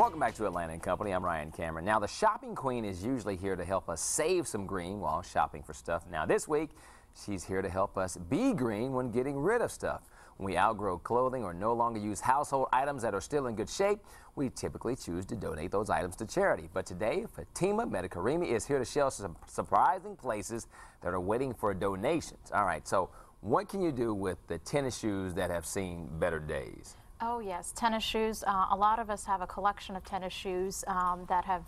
Welcome back to Atlanta & Company. I'm Ryan Cameron. Now, the shopping queen is usually here to help us save some green while shopping for stuff. Now, this week, she's here to help us be green when getting rid of stuff. When we outgrow clothing or no longer use household items that are still in good shape, we typically choose to donate those items to charity. But today, Fatima Metakarimi is here to share some surprising places that are waiting for donations. All right, so what can you do with the tennis shoes that have seen better days? Oh yes, tennis shoes. A lot of us have a collection of tennis shoes that have,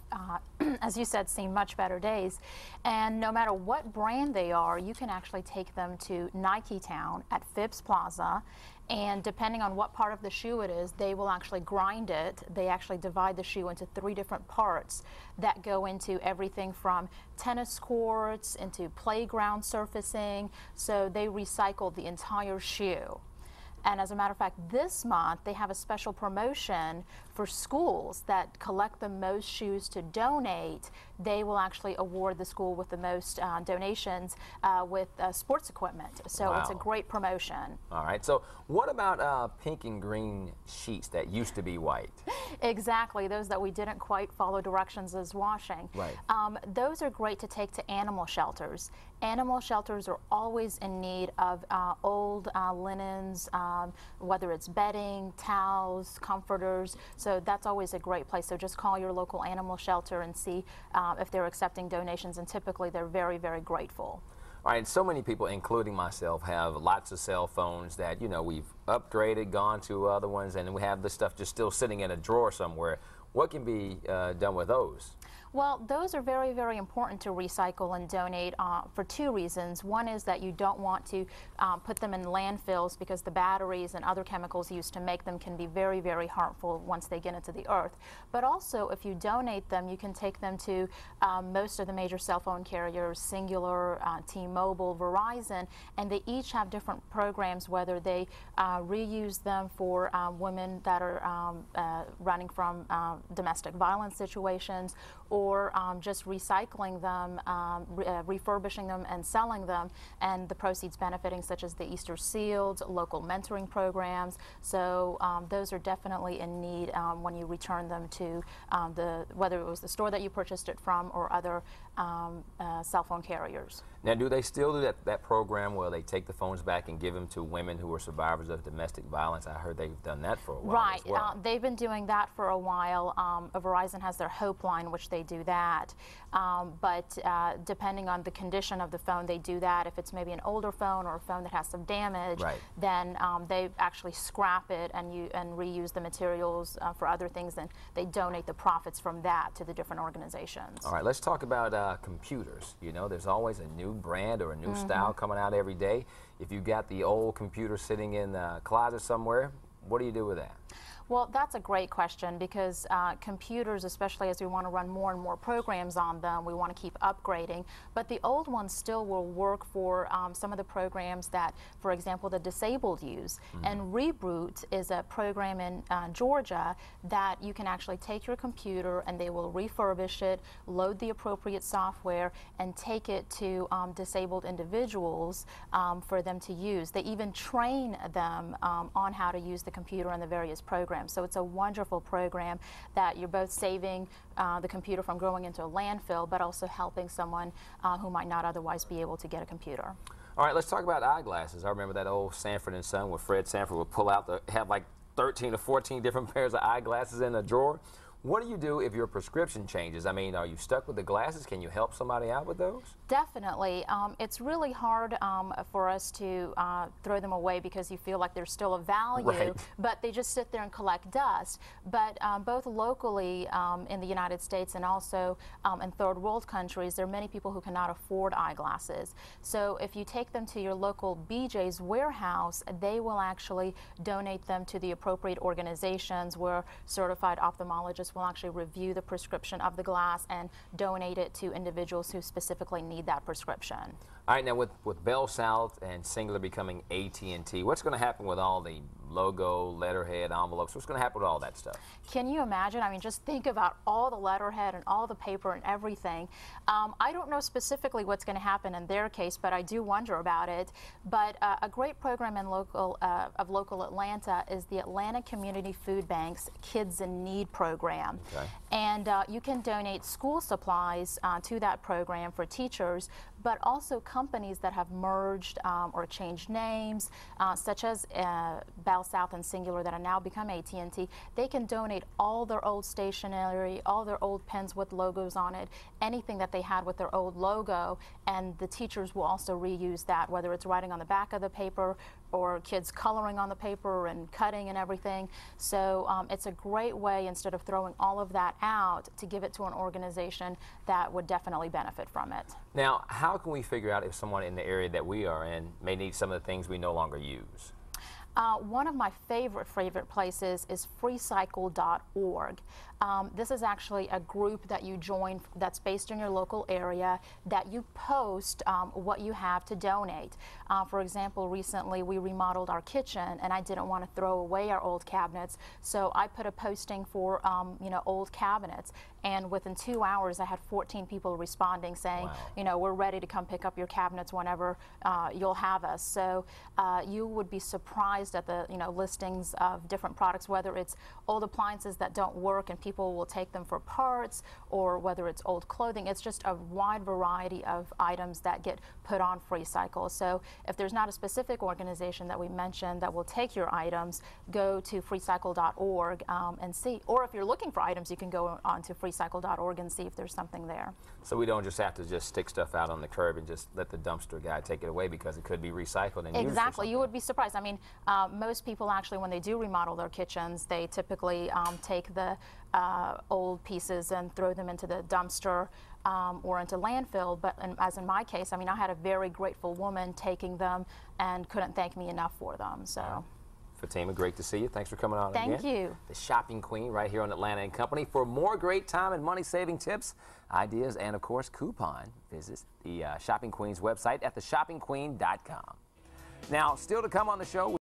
as you said, seen much better days. And no matter what brand they are, you can actually take them to Nike Town at Phipps Plaza. And depending on what part of the shoe it is, they will actually grind it. They actually divide the shoe into 3 different parts that go into everything from tennis courts, into playground surfacing. So they recycle the entire shoe. And as a matter of fact, this month they have a special promotion for schools that collect the most shoes to donate. They will actually award the school with the most donations with sports equipment. So wow. It's a great promotion. All right. So what about pink and green sheets that used to be white? Exactly. Those that we didn't quite follow directions as washing. Right. Those are great to take to animal shelters. Animal shelters are always in need of old linens, whether it's bedding, towels, comforters. So that's always a great place. So just call your local animal shelter and see if they're accepting donations, and typically they're very, very grateful. All right, so many people, including myself, have lots of cell phones that, you know, we've upgraded, gone to other ones, and we have this stuff just still sitting in a drawer somewhere. What can be done with those? Well, those are very, very important to recycle and donate for 2 reasons. One is that you don't want to put them in landfills because the batteries and other chemicals used to make them can be very, very harmful once they get into the earth. But also, if you donate them, you can take them to most of the major cell phone carriers, Singular, T-Mobile, Verizon, and they each have different programs, whether they reuse them for women that are running from domestic violence situations, or just recycling them, refurbishing them and selling them, and the proceeds benefiting, such as the Easter Seals, local mentoring programs. So those are definitely in need when you return them to whether it was the store that you purchased it from or other cell phone carriers. Now, do they still do that program where they take the phones back and give them to women who are survivors of domestic violence? I heard they've done that for a while. Right. As well. They've been doing that for a while. Verizon has their Hope line, which they do that. But depending on the condition of the phone, they do that. If it's maybe an older phone or a phone that has some damage, right, then they actually scrap it and reuse the materials for other things, and they donate the profits from that to the different organizations. All right, let's talk about computers. You know, there's always a new brand or a new style coming out every day. If you got the old computer sitting in the closet somewhere, what do you do with that? Well, that's a great question, because computers, especially as we want to run more and more programs on them, we want to keep upgrading. But the old ones still will work for some of the programs that, for example, the disabled use. And Reboot is a program in Georgia that you can actually take your computer and they will refurbish it, load the appropriate software, and take it to disabled individuals for them to use. They even train them on how to use the computer and the various programs. So it's a wonderful program that you're both saving the computer from going into a landfill, but also helping someone who might not otherwise be able to get a computer. All right, let's talk about eyeglasses. I remember that old Sanford and Son where Fred Sanford would pull out have like 13 or 14 different pairs of eyeglasses in a drawer. What do you do if your prescription changes? I mean, are you stuck with the glasses? Can you help somebody out with those? Definitely. It's really hard for us to throw them away because you feel like there's still a value, right, but they just sit there and collect dust. But both locally in the United States and also in third world countries, there are many people who cannot afford eyeglasses. So if you take them to your local BJ's warehouse, they will actually donate them to the appropriate organizations where certified ophthalmologists will actually review the prescription of the glass and donate it to individuals who specifically need that prescription. All right, now with Bell South and Singular becoming AT&T, what's going to happen with all the logo, letterhead, envelopes? What's going to happen with all that stuff? Can you imagine? I mean, just think about all the letterhead and all the paper and everything. I don't know specifically what's going to happen in their case, but I do wonder about it. But a great program in local Atlanta is the Atlanta Community Food Bank's Kids in Need program. Okay. And you can donate school supplies to that program for teachers, but also companies that have merged or changed names, such as Bell South and Singular that have now become AT&T. They can donate all their old stationery, all their old pens with logos on it, anything that they had with their old logo, and the teachers will also reuse that, whether it's writing on the back of the paper or kids coloring on the paper and cutting and everything. So it's a great way, instead of throwing all of that out, to give it to an organization that would definitely benefit from it. Now, how can we figure out if someone in the area that we are in may need some of the things we no longer use? One of my favorite places is freecycle.org. This is actually a group that you join that's based in your local area, that you post what you have to donate. For example, recently we remodeled our kitchen and I didn't want to throw away our old cabinets, so I put a posting for old cabinets, and within 2 hours I had 14 people responding saying, wow, we're ready to come pick up your cabinets whenever you'll have us. So you would be surprised at the listings of different products, whether it's old appliances that don't work and people will take them for parts, or whether it's old clothing. It's just a wide variety of items that get put on FreeCycle. So if there's not a specific organization that we mentioned that will take your items, go to freecycle.org and see. Or if you're looking for items, you can go onto freecycle.org and see if there's something there. So we don't just have to just stick stuff out on the curb and just let the dumpster guy take it away, because it could be recycled and used. Exactly. You would be surprised. I mean, most people actually, when they do remodel their kitchens, they typically take the old pieces and throw them into the dumpster or into landfill. But as in my case, I mean, I had a very grateful woman taking them and couldn't thank me enough for them. So. Fatima, great to see you. Thanks for coming on again. Thank you. The Shopping Queen right here on Atlanta & Company. For more great time and money-saving tips, ideas, and, of course, coupon, visit the Shopping Queen's website at theshoppingqueen.com. Now, still to come on the show.